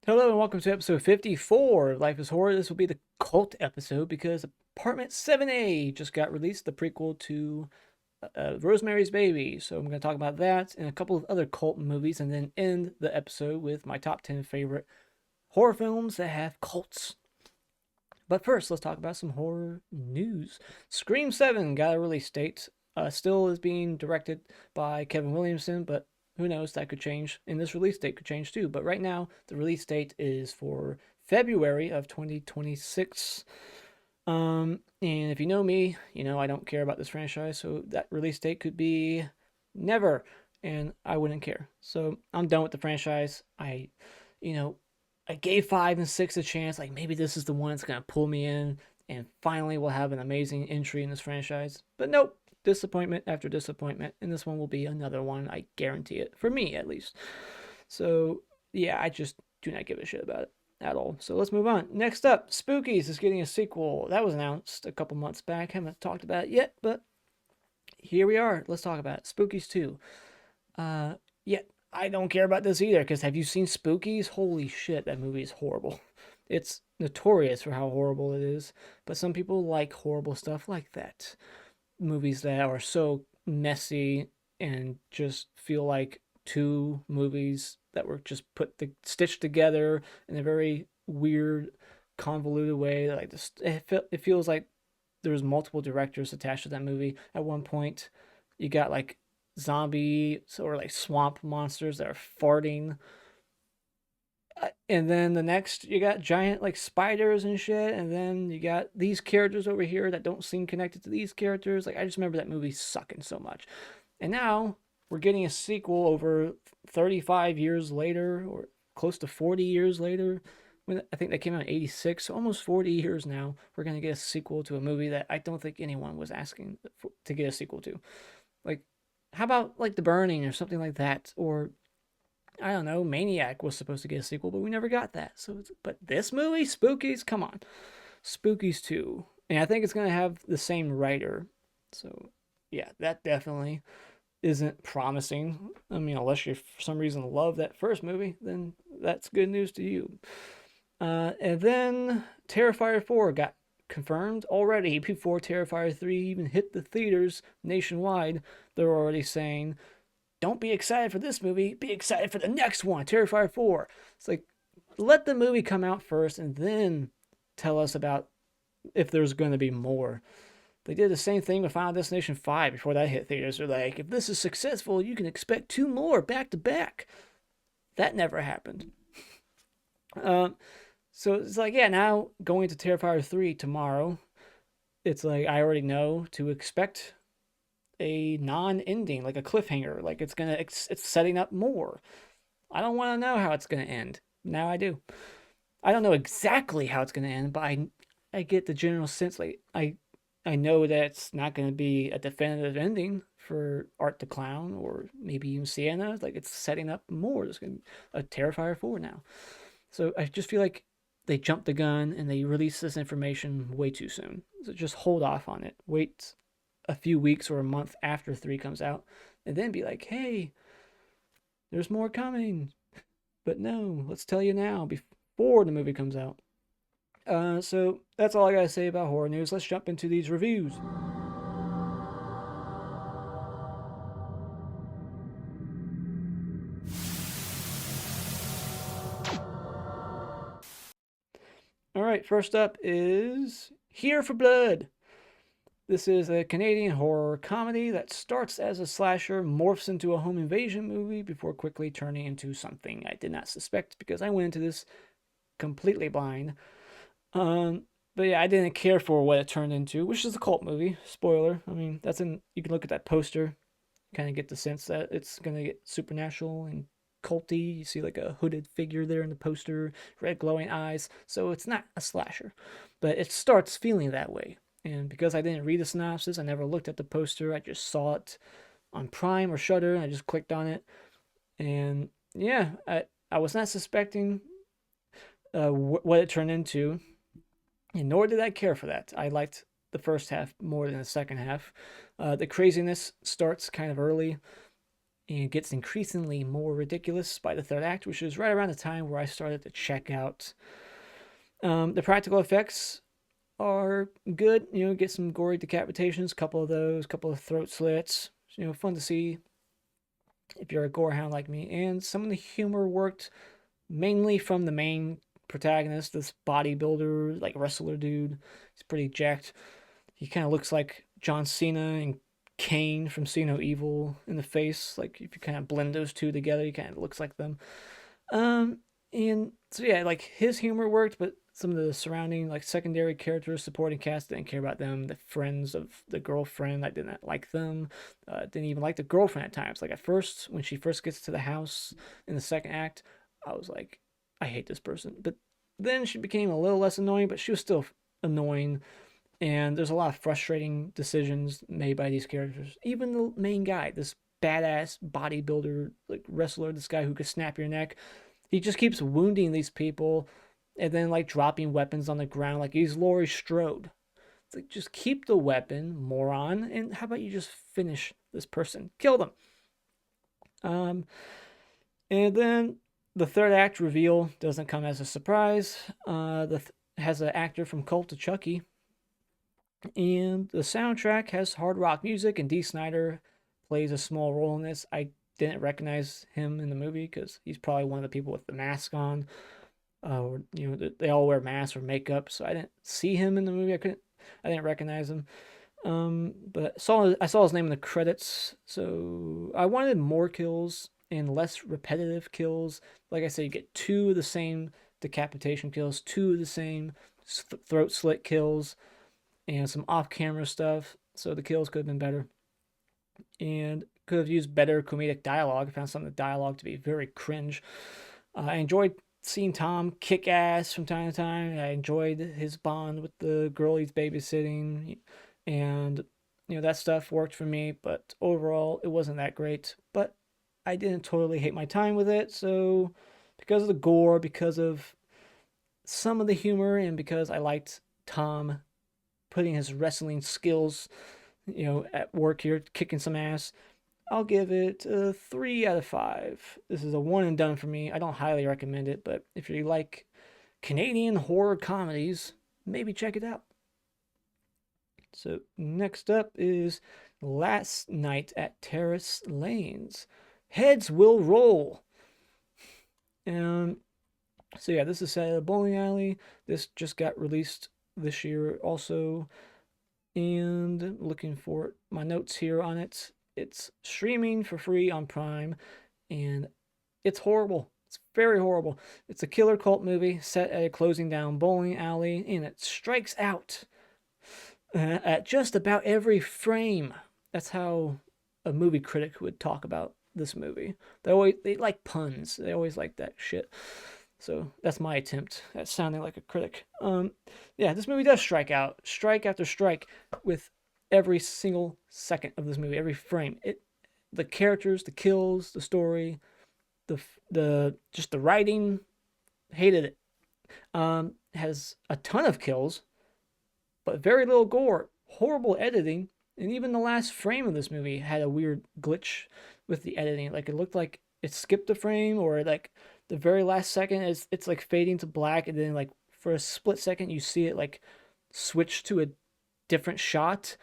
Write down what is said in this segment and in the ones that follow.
Hello and welcome to episode 54 of Life is Horror. This will be the cult episode because Apartment 7A just got released, the prequel to Rosemary's Baby. So I'm going to talk about that and a couple of other cult movies and then end the episode with my top 10 favorite horror films that have cults. But first, let's talk about some horror news. Scream 7 got a release date. Still is being directed by Kevin Williamson, but who knows, that could change. And this release date could change too. But right now, the release date is for February of 2026. And if you know me, you know I don't care about this franchise, so that release date could be never, and I wouldn't care. So I'm done with the franchise. You know, I gave 5 and 6 a chance. Like maybe this is the one that's gonna pull me in, and finally we'll have an amazing entry in this franchise. But nope, disappointment after disappointment, and this one will be another one. I guarantee it, for me at least. So yeah, I just do not give a shit about it at all. So let's move on. Next up, Spookies is getting a sequel. That was announced a couple months back. Haven't talked about it yet, but here we are. Let's talk about it. Spookies 2. Yeah, I don't care about this either because have you seen Spookies? Holy shit, that movie is horrible. It's notorious for how horrible it is, but some people like horrible stuff like that. Movies that are so messy and just feel like two movies that were just stitched together in a very weird, convoluted way. Like this, it feels like there was multiple directors attached to that movie. At one point, you got like zombie or like swamp monsters that are farting. And then the next, you got giant like spiders and shit. And then you got these characters over here that don't seem connected to these characters. Like, I just remember that movie sucking so much. And now we're getting a sequel over 35 years later, or close to 40 years later. When I think that came out in 86, so almost 40 years now, we're going to get a sequel to a movie that I don't think anyone was asking to get a sequel to. Like, how about like The Burning or something like that? Or I don't know, Maniac was supposed to get a sequel, but we never got that. But this movie, Spookies, come on, Spookies 2, and I think it's gonna have the same writer. So yeah, that definitely isn't promising. I mean, unless you for some reason love that first movie, then that's good news to you. And then Terrifier 4 got confirmed already before Terrifier 3 even hit the theaters nationwide. They're already saying don't be excited for this movie. Be excited for the next one, Terrifier 4. It's like, let the movie come out first and then tell us about if there's going to be more. They did the same thing with Final Destination 5 before that hit theaters. They're like, if this is successful, you can expect two more back to back. That never happened. Uh, so it's like, yeah, now going to Terrifier 3 tomorrow, it's like I already know to expect a non-ending, like a cliffhanger, like it's setting up more. I don't want to know how it's gonna end. Now I do. I don't know exactly how it's gonna end, but I get the general sense. Like I know that it's not gonna be a definitive ending for Art the Clown or maybe even Sienna. Like it's setting up more. There's gonna be a Terrifier 4 now. So I just feel like they jumped the gun and they released this information way too soon. So just hold off on it. Wait a few weeks or a month after 3 comes out and then be like, hey, there's more coming. But no, let's tell you now before the movie comes out. So that's all I gotta say about horror news. Let's jump into these reviews. All right, first up is Here for Blood. This is a Canadian horror comedy that starts as a slasher, morphs into a home invasion movie before quickly turning into something I did not suspect because I went into this completely blind. Um, but yeah, I didn't care for what it turned into, which is a cult movie. Spoiler. I mean, you can look at that poster, kind of get the sense that it's gonna get supernatural and culty. You see like a hooded figure there in the poster, red glowing eyes. So it's not a slasher, but it starts feeling that way. And because I didn't read the synopsis, I never looked at the poster. I just saw it on Prime or Shudder, and I just clicked on it. And yeah, I was not suspecting what it turned into, and nor did I care for that. I liked the first half more than the second half. The craziness starts kind of early, and it gets increasingly more ridiculous by the third act, which is right around the time where I started to check out. The practical effects are good. Get some gory decapitations, couple of those, couple of throat slits. Fun to see if you're a gore hound like me. And some of the humor worked mainly from the main protagonist, this bodybuilder, like wrestler dude. He's pretty jacked. He kind of looks like John Cena and Kane from See No Evil in the face. Like if you kind of blend those two together, he kind of looks like them. Um, and so yeah, like his humor worked, but some of the surrounding like secondary characters, supporting cast didn't care about them. The friends of the girlfriend, I didn't like them. Didn't even like the girlfriend at times. Like at first, when she first gets to the house in the second act, I was like, I hate this person. But then she became a little less annoying, but she was still annoying. And there's a lot of frustrating decisions made by these characters. Even the main guy, this badass bodybuilder, like wrestler, this guy who could snap your neck, he just keeps wounding these people and then like dropping weapons on the ground like he's Laurie Strode. It's like, just keep the weapon, moron, and how about you just finish this person? Kill them. Um, and then the third act reveal doesn't come as a surprise. Has an actor from Cult of Chucky, and the soundtrack has hard rock music, and Dee Snider plays a small role in this. I didn't recognize him in the movie because he's probably one of the people with the mask on. Or they all wear masks or makeup, so I didn't see him in the movie. I didn't recognize him. But I saw his name in the credits, so I wanted more kills and less repetitive kills. Like I said, you get two of the same decapitation kills, two of the same throat slit kills, and some off-camera stuff. So the kills could have been better, and could have used better comedic dialogue. I found some of the dialogue to be very cringe. I enjoyed seeing Tom kick ass from time to time. I enjoyed his bond with the girl he's babysitting, and that stuff worked for me. But overall, it wasn't that great. But I didn't totally hate my time with it. So because of the gore, because of some of the humor, and because I liked Tom putting his wrestling skills, at work here, kicking some ass, I'll give it a 3 out of 5. This is a one and done for me. I don't highly recommend it, but if you like Canadian horror comedies, maybe check it out. So next up is Last Night at Terrace Lanes. Heads will roll. So yeah, this is set at a bowling alley. This just got released this year also. And looking for my notes here on it. It's streaming for free on Prime, and it's horrible. It's very horrible. It's a killer cult movie set at a closing down bowling alley, and it strikes out at just about every frame. That's how a movie critic would talk about this movie. They like puns. They always like that shit. So that's my attempt at sounding like a critic. Yeah, this movie does strike after strike, with every single second of this movie, every frame. The characters, the kills, the story, the just the writing, hated it. Has a ton of kills, but very little gore. Horrible editing, and even the last frame of this movie had a weird glitch with the editing. Like it looked like it skipped a frame, or like the very last second it's like fading to black, and then like for a split second you see it like switch to a different shot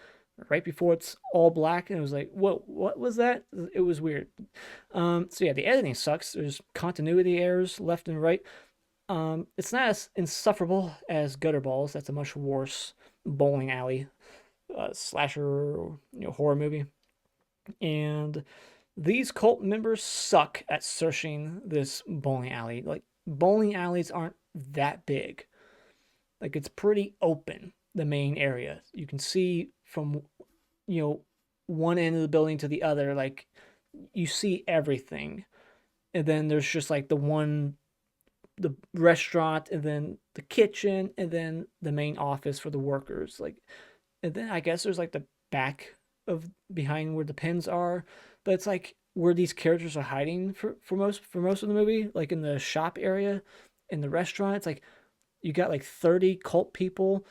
right before it's all black, and it was like, whoa, what was that? It was weird. So yeah, the editing sucks. There's continuity errors left and right. It's not as insufferable as Gutter Balls. That's a much worse bowling alley slasher, horror movie. And these cult members suck at searching this bowling alley. Like, bowling alleys aren't that big. Like, it's pretty open, the main area. You can see from, one end of the building to the other. Like, you see everything. And then there's just like the restaurant, and then the kitchen, and then the main office for the workers. Like, and then I guess there's like the back of behind where the pins are, but it's like where these characters are hiding for most of the movie, like in the shop area, in the restaurant. It's like you got like 30 cult people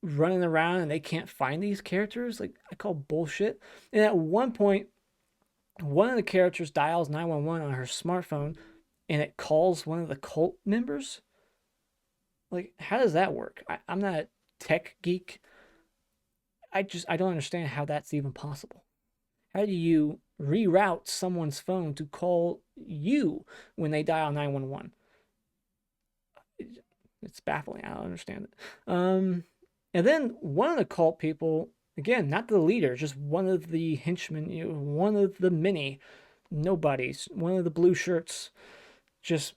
running around and they can't find these characters. Like, I call bullshit. And at one point, One of the characters dials 911 on her smartphone and it calls one of the cult members. Like, how does that work? I'm not a tech geek. I don't understand how that's even possible. How do you reroute someone's phone to call you when they dial 911? It's baffling. I don't understand it. And then one of the cult people, again, not the leader, just one of the henchmen, one of the many nobodies, one of the blue shirts, just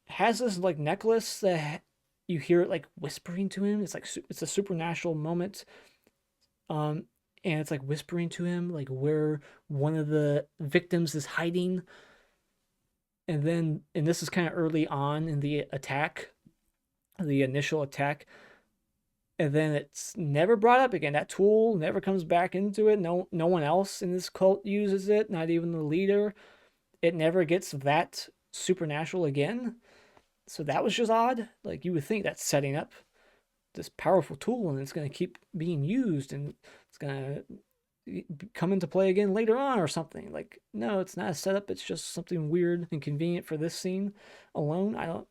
has this like necklace that you hear it like whispering to him. It's like it's a supernatural moment. Um, and it's like whispering to him like where one of the victims is hiding. And this is kind of early on in the attack, the initial attack, and then it's never brought up again. That tool never comes back into it. No one else in this cult uses it, not even the leader. It never gets that supernatural again. So that was just odd. Like you would think that's setting up this powerful tool and it's going to keep being used and it's going to come into play again later on or something. Like no, it's not a setup. It's just something weird and convenient for this scene alone. I don't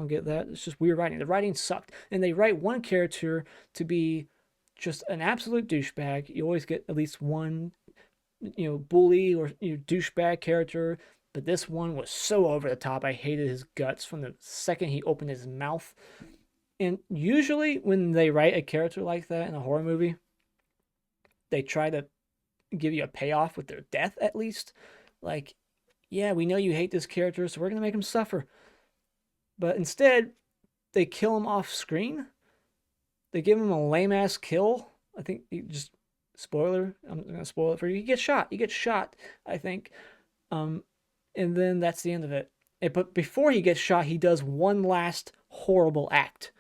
get that. It's just weird writing. The writing sucked. And they write one character to be just an absolute douchebag. You always get at least one, bully or douchebag character. But this one was so over the top. I hated his guts from the second he opened his mouth. And usually when they write a character like that in a horror movie, they try to give you a payoff with their death at least. Like, yeah, we know you hate this character, so we're going to make him suffer. But instead, they kill him off screen. They give him a lame ass kill. I think he just spoiler. I'm gonna spoil it for you. He gets shot. He gets shot. I think, and then that's the end of it. But before he gets shot, he does one last horrible act.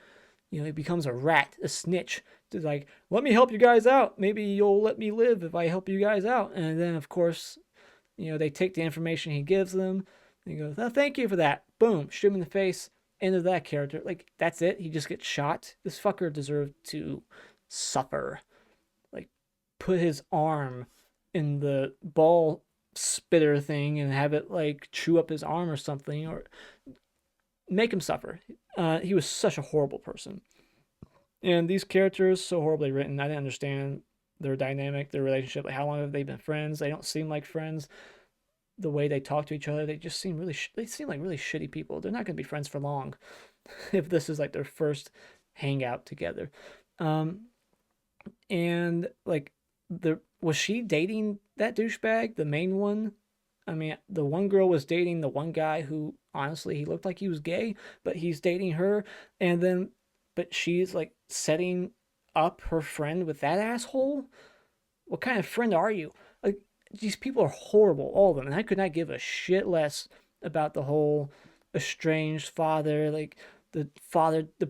He becomes a rat, a snitch. To like, let me help you guys out. Maybe you'll let me live if I help you guys out. And then of course, they take the information he gives them. And he goes, oh, thank you for that. Boom, shoot him in the face. End of that character. Like, that's it. He just gets shot. This fucker deserved to suffer. Like, put his arm in the ball spitter thing and have it, like, chew up his arm or something, or make him suffer. He was such a horrible person. And these characters, so horribly written. I didn't understand their dynamic, their relationship. Like, how long have they been friends? They don't seem like friends. The way they talk to each other, they just seem they seem like really shitty people. They're not going to be friends for long if this is like their first hangout together. And like was she dating that douchebag, the main one? I mean, the one girl was dating the one guy who honestly he looked like he was gay, but he's dating her, and then but she's like setting up her friend with that asshole. What kind of friend are you? Like, these people are horrible, all of them, and I could not give a shit less about the whole estranged father, like the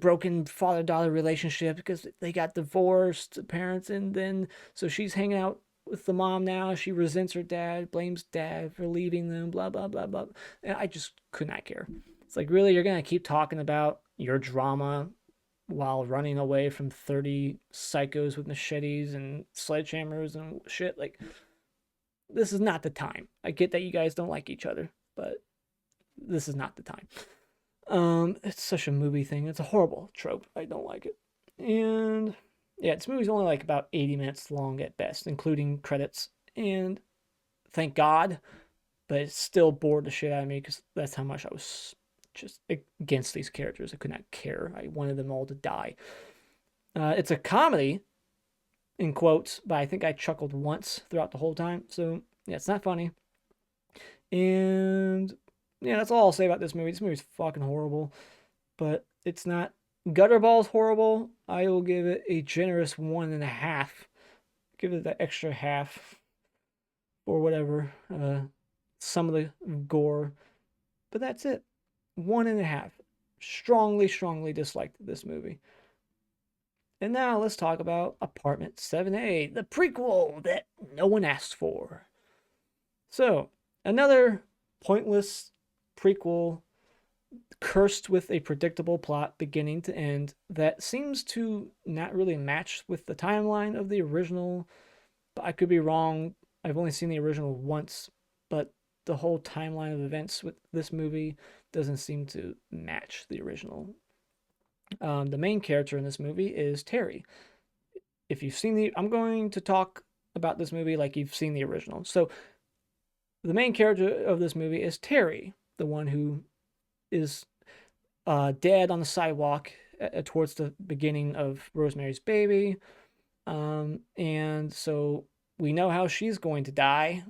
broken father daughter relationship because they got divorced, the parents, and then so she's hanging out with the mom now. She resents her dad, blames dad for leaving them, blah blah blah blah. And I just could not care. It's like, really, you're gonna keep talking about your drama while running away from 30 psychos with machetes and sledgehammers and shit? Like, this is not the time. I get that you guys don't like each other, but this is not the time. It's such a movie thing. It's a horrible trope. I don't like it. And yeah, this movie's only like about 80 minutes long at best, including credits. And thank God, but it still bored the shit out of me because that's how much I was just against these characters. I could not care. I wanted them all to die. It's a comedy, in quotes, but I think I chuckled once throughout the whole time. So yeah, it's not funny. And yeah, that's all I'll say about this movie. This movie's fucking horrible, but it's not. Gutterball's horrible. I will give it a generous 1.5. Give it the extra half or whatever. Some of the gore, but that's it. 1.5. Strongly, strongly disliked this movie. And now let's talk about Apartment 7A, the prequel that no one asked for. So, another pointless prequel cursed with a predictable plot beginning to end that seems to not really match with the timeline of the original. But I could be wrong. I've only seen the original once, but the whole timeline of events with this movie doesn't seem to match the original. The main character in this movie is Terry. If you've seen I'm going to talk about this movie like you've seen the original. So the main character of this movie is Terry, the one who is dead on the sidewalk towards the beginning of Rosemary's Baby. And so we know how she's going to die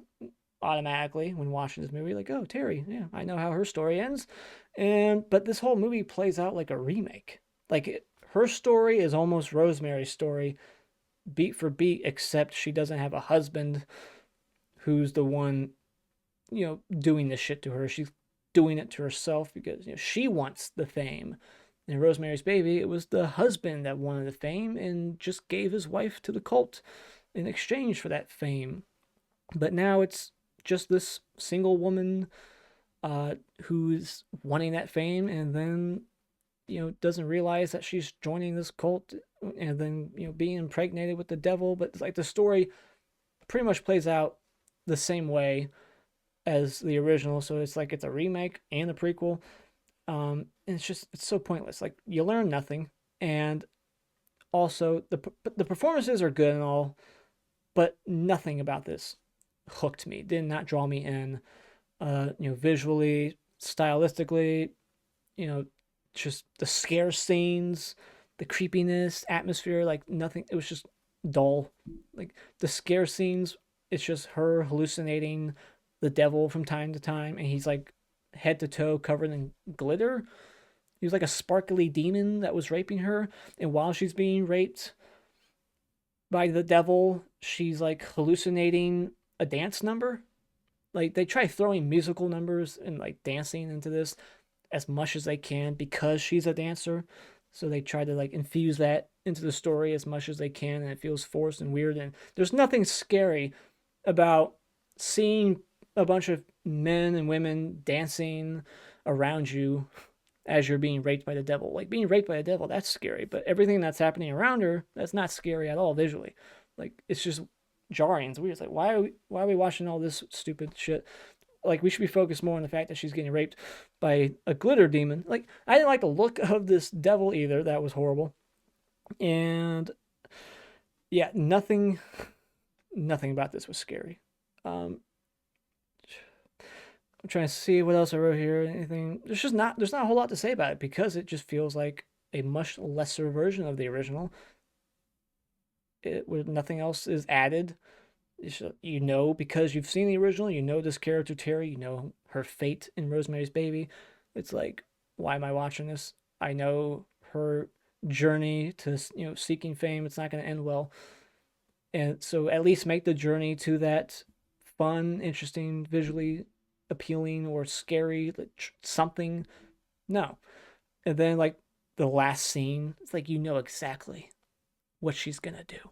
automatically when watching this movie. Like, oh, Terry, yeah, I know how her story ends. But this whole movie plays out like a remake. Her story is almost Rosemary's story, beat for beat, except she doesn't have a husband who's the one, doing this shit to her. She's doing it to herself because she wants the fame. In Rosemary's Baby, it was the husband that wanted the fame and just gave his wife to the cult in exchange for that fame. But now it's just this single woman who's wanting that fame, and then doesn't realize that she's joining this cult, and then being impregnated with the devil. But it's like the story pretty much plays out the same way as the original, so it's like it's a remake and a prequel. And it's so pointless. Like, you learn nothing, and also the performances are good and all, but nothing about this hooked me. Did not draw me in. Visually, stylistically, just the scare scenes, the creepiness, atmosphere, like nothing. It was just dull. Like the scare scenes, it's just her hallucinating the devil from time to time, and he's like head to toe covered in glitter. He was like a sparkly demon that was raping her, and while she's being raped by the devil, she's like hallucinating a dance number. Like, they try throwing musical numbers and like dancing into this as much as they can because she's a dancer. So they try to like infuse that into the story as much as they can, and it feels forced and weird. And there's nothing scary about seeing a bunch of men and women dancing around you as you're being raped by the devil. Like, being raped by the devil, that's scary, but everything that's happening around her, that's not scary at all visually. Like, it's just jarring. It's weird. It's like, why are we watching all this stupid shit? Like, we should be focused more on the fact that she's getting raped by a glitter demon. Like, I didn't like the look of this devil either. That was horrible. And yeah, nothing about this was scary. I'm trying to see what else I wrote here. Anything? There's not a whole lot to say about it because it just feels like a much lesser version of the original. Where nothing else is added. Because you've seen the original, this character Terry, her fate in Rosemary's Baby. It's like, why am I watching this? I know her journey to seeking fame. It's not going to end well, and so at least make the journey to that fun, interesting, visually appealing or scary, like something. No, and then like the last scene, it's like exactly what she's gonna do.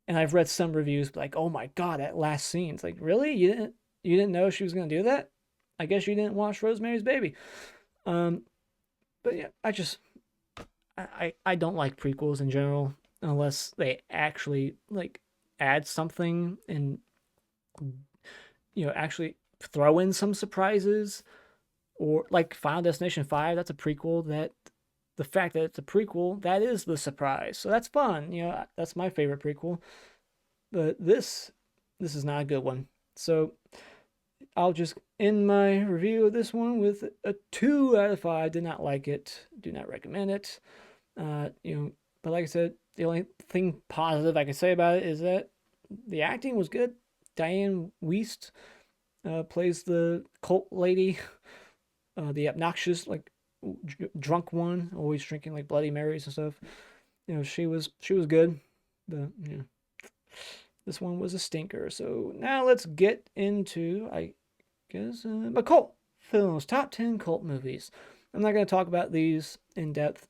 And I've read some reviews like, "Oh my god, that last scene!" It's like, really, you didn't know she was gonna do that? I guess you didn't watch Rosemary's Baby. But yeah, I don't like prequels in general unless they actually like add something and actually throw in some surprises, or like Final Destination 5. That's a prequel. That the fact that it's a prequel, that is the surprise. So that's fun. That's my favorite prequel. But this is not a good one. So I'll just end my review of this one with a 2 out of 5. Did not like it. Do not recommend it. But like I said, the only thing positive I can say about it is that the acting was good. Diane Wiest plays the cult lady, the obnoxious, like drunk one, always drinking like Bloody Marys and stuff. She was good. But this one was a stinker. So now let's get into, I guess, my cult films, top 10 cult movies. I'm not going to talk about these in depth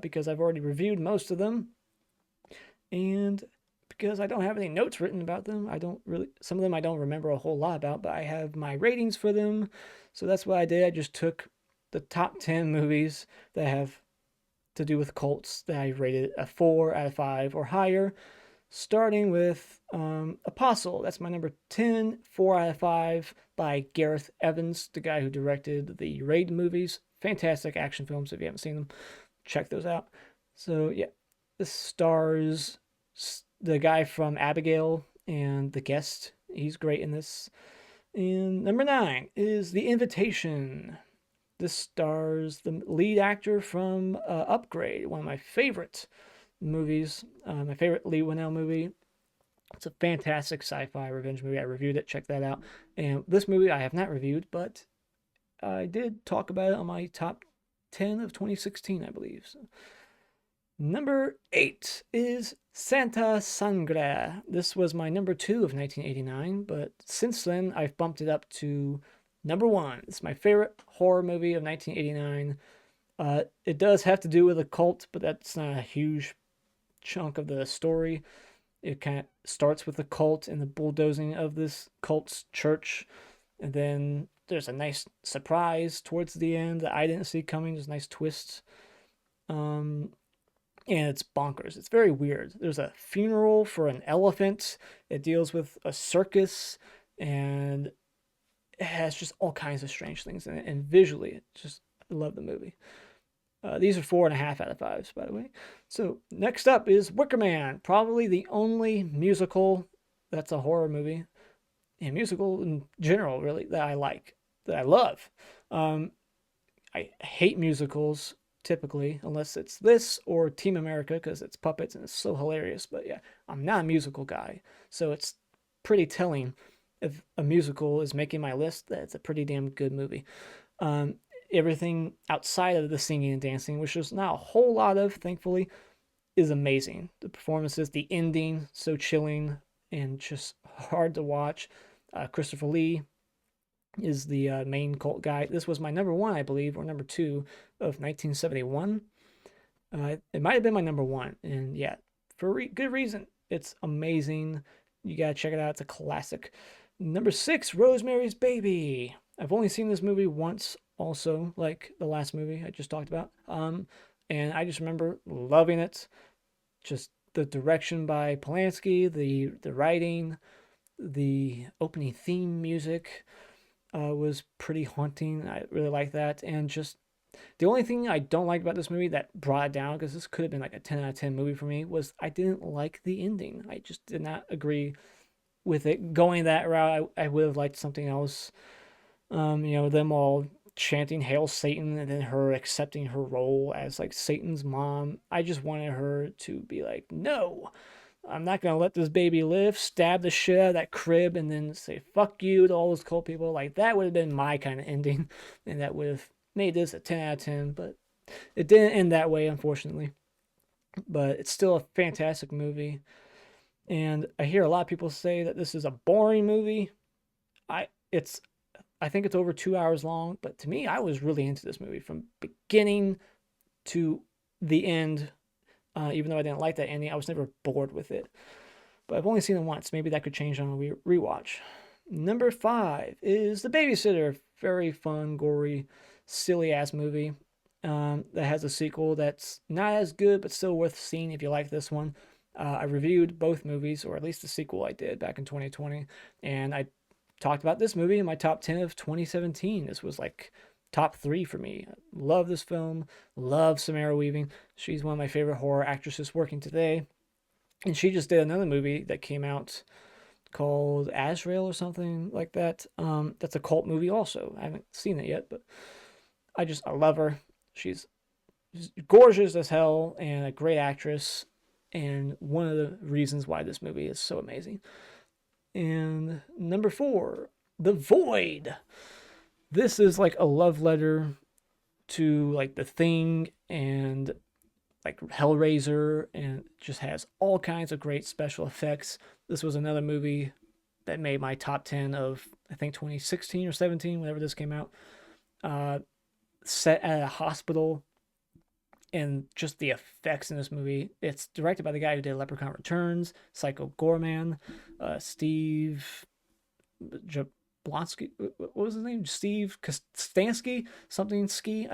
because I've already reviewed most of them, and because I don't have any notes written about them. Some of them I don't remember a whole lot about, but I have my ratings for them. So that's what I did. I just took the top 10 movies that have to do with cults that I rated a 4 out of 5 or higher. starting with Apostle. That's my number 10, 4 out of 5 by Gareth Evans, the guy who directed the Raid movies. Fantastic action films. If you haven't seen them, check those out. So, yeah, this stars the guy from Abigail and The Guest. He's great in this. And number 9 is The Invitation. This stars the lead actor from Upgrade, one of my favorite movies, my favorite Lee Winnell movie. It's a fantastic sci-fi revenge movie. I reviewed it. Check that out. And this movie I have not reviewed, but I did talk about it on my top 10 of 2016, I believe. So, number 8 is Santa Sangre. This was my number 2 of 1989, but since then I've bumped it up to number 1. It's my favorite horror movie of 1989. It does have to do with a cult, but that's not a huge chunk of the story. It kind of starts with the cult and the bulldozing of this cult's church, and then there's a nice surprise towards the end that I didn't see coming. There's nice twists, and it's bonkers. It's very weird. There's a funeral for an elephant. It deals with a circus, and it has just all kinds of strange things in it. And visually, I love the movie. These are 4.5 out of 5s, by the way. So next up is Wicker Man, probably the only musical that's a horror movie, and musical in general, really, that I like, that I love. I hate musicals typically, unless it's this or Team America, because it's puppets and it's so hilarious. But yeah, I'm not a musical guy, so it's pretty telling if a musical is making my list that it's a pretty damn good movie. Um, Everything outside of the singing and dancing, which there's not a whole lot of, thankfully, is amazing. The performances, the ending, so chilling and just hard to watch. Christopher Lee is the main cult guy. This was my number 1, I believe, or number 2 of 1971. It might have been my number 1, and yeah, for good reason. It's amazing. You gotta check it out. It's a classic. Number 6, Rosemary's Baby. I've only seen this movie once, also, like the last movie I just talked about. And I just remember loving it. Just the direction by Polanski, the writing, the opening theme music was pretty haunting. I really like that. And just the only thing I don't like about this movie that brought it down, because this could have been like a 10 out of 10 movie for me, was I didn't like the ending. I just did not agree with it going that route. I would have liked something else. Them all chanting Hail Satan and then her accepting her role as like Satan's mom. I just wanted her to be like, no, I'm not gonna let this baby live, stab the shit out of that crib, and then say fuck you to all those cult people. Like that would have been my kind of ending, and that would have made this a 10 out of 10. But it didn't end that way, unfortunately. But it's still a fantastic movie, and I hear a lot of people say that this is a boring movie. I it's I think it's over 2 hours long, but to me, I was really into this movie from beginning to the end. Even though I didn't like that ending, I was never bored with it. But I've only seen it once. Maybe that could change on a rewatch. Number 5 is The Babysitter. Very fun, gory, silly ass movie that has a sequel that's not as good, but still worth seeing if you like this one. I reviewed both movies, or at least the sequel I did back in 2020, and I talked about this movie in my top 10 of 2017. This was like top 3 for me. I love this film. Love Samara Weaving. She's one of my favorite horror actresses working today. And she just did another movie that came out called Azrael or something like that. That's a cult movie also. I haven't seen it yet, but I love her. She's gorgeous as hell and a great actress, and one of the reasons why this movie is so amazing. And number 4, The Void. This is like a love letter to like The Thing and like Hellraiser, and just has all kinds of great special effects. This was another movie that made my top 10 of, I think, 2016 or 17, whenever this came out. Set at a hospital, and just the effects in this movie. It's directed by the guy who did Leprechaun Returns, Psycho Goreman, Steve Blonsky. What was his name? Steve Kostansky? Something ski?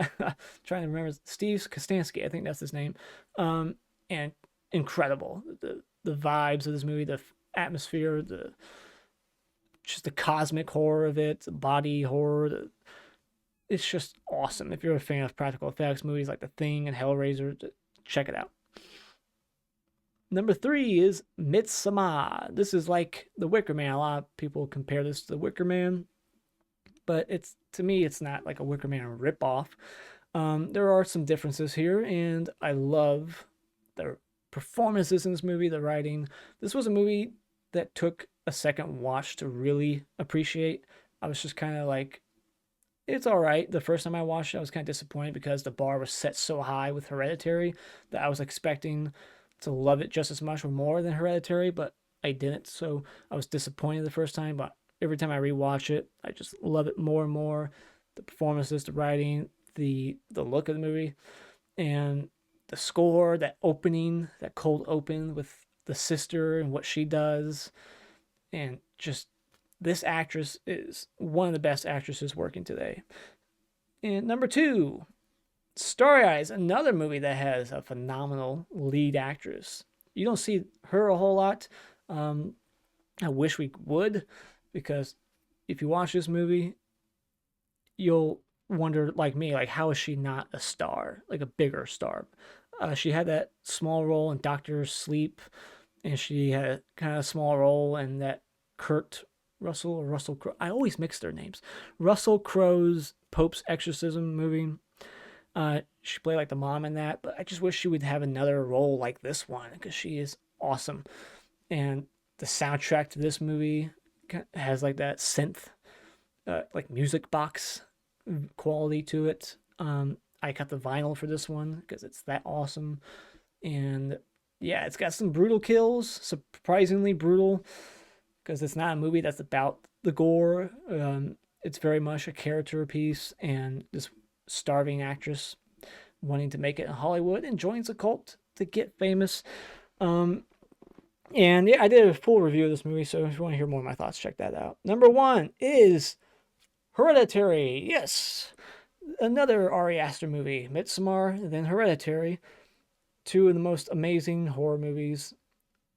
Trying to remember. Steve Kostansky, I think that's his name. And incredible. the vibes of this movie, the atmosphere, the just the cosmic horror of it, the body horror. It's just awesome. If you're a fan of practical effects movies like The Thing and Hellraiser, check it out. Number 3 is Midsommar. This is like The Wicker Man. A lot of people compare this to The Wicker Man, but it's to me, it's not like a Wicker Man ripoff. There are some differences here, and I love the performances in this movie, the writing. This was a movie that took a second watch to really appreciate. I was just kind of like, it's all right. The first time I watched it, I was kind of disappointed because the bar was set so high with Hereditary that I was expecting to love it just as much or more than Hereditary, but I didn't. So I was disappointed the first time, but every time I rewatch it, I just love it more and more. The performances, the writing, the look of the movie, and the score, that opening, that cold open with the sister and what she does, and just this actress is one of the best actresses working today. And number 2, Starry Eyes, another movie that has a phenomenal lead actress. You don't see her a whole lot. I wish we would, because if you watch this movie, you'll wonder, like me, like how is she not a star, like a bigger star? She had that small role in Doctor Sleep, and she had a kind of small role in that Kurt Russell or Russell Crowe. I always mix their names. Russell Crowe's Pope's Exorcism movie. She played like the mom in that, but I just wish she would have another role like this one because she is awesome. And the soundtrack to this movie has like that synth, like music box quality to it. I got the vinyl for this one because it's that awesome. And yeah, it's got some brutal kills, surprisingly brutal, because it's not a movie that's about the gore. It's very much a character piece, and this starving actress wanting to make it in Hollywood and joins a cult to get famous. And yeah, I did a full review of this movie, so if you want to hear more of my thoughts, check that out. Number 1 is Hereditary. Yes, another Ari Aster movie. Midsommar and then Hereditary. 2 of the most amazing horror movies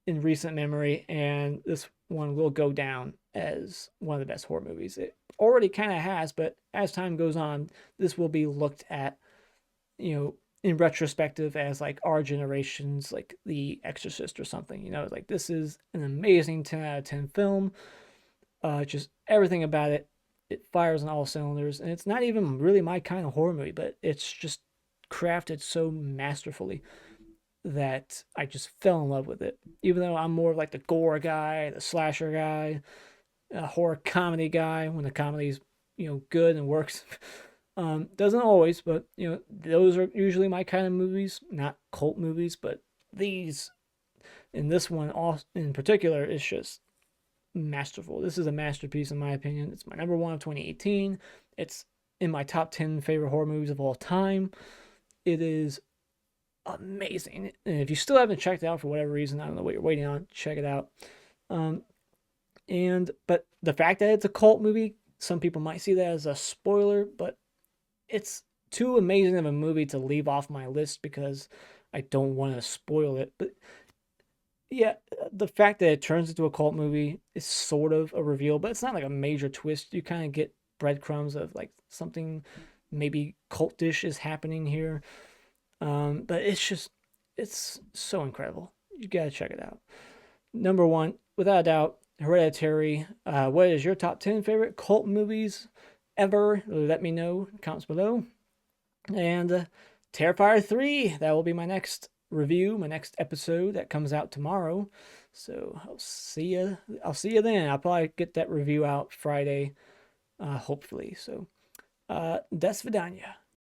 in recent memory, and this one will go down as one of the best horror movies. It already kind of has, but as time goes on, this will be looked at, in retrospective as like our generation's like The Exorcist or something. Like this is an amazing 10 out of 10 film. Just everything about it, it fires on all cylinders, and it's not even really my kind of horror movie, but it's just crafted so masterfully that I just fell in love with it. Even though I'm more of like the gore guy, the slasher guy, a horror comedy guy, when the comedy's good and works. Doesn't always, but those are usually my kind of movies, not cult movies. But these, and this one in particular, is just masterful. This is a masterpiece in my opinion. It's my number 1 of 2018. It's in my top 10 favorite horror movies of all time. It is amazing. And if you still haven't checked it out for whatever reason, I don't know what you're waiting on, check it out. But the fact that it's a cult movie, some people might see that as a spoiler, but it's too amazing of a movie to leave off my list because I don't want to spoil it. But yeah, the fact that it turns into a cult movie is sort of a reveal, but it's not like a major twist. You kind of get breadcrumbs of like something maybe cultish is happening here. But it's so incredible. You gotta check it out. Number 1, without a doubt, Hereditary. What is your top 10 favorite cult movies ever? Let me know in the comments below. And Terrifier 3, that will be my next review, my next episode that comes out tomorrow. So I'll see you then. I'll probably get that review out Friday, hopefully. So, Des Vidania.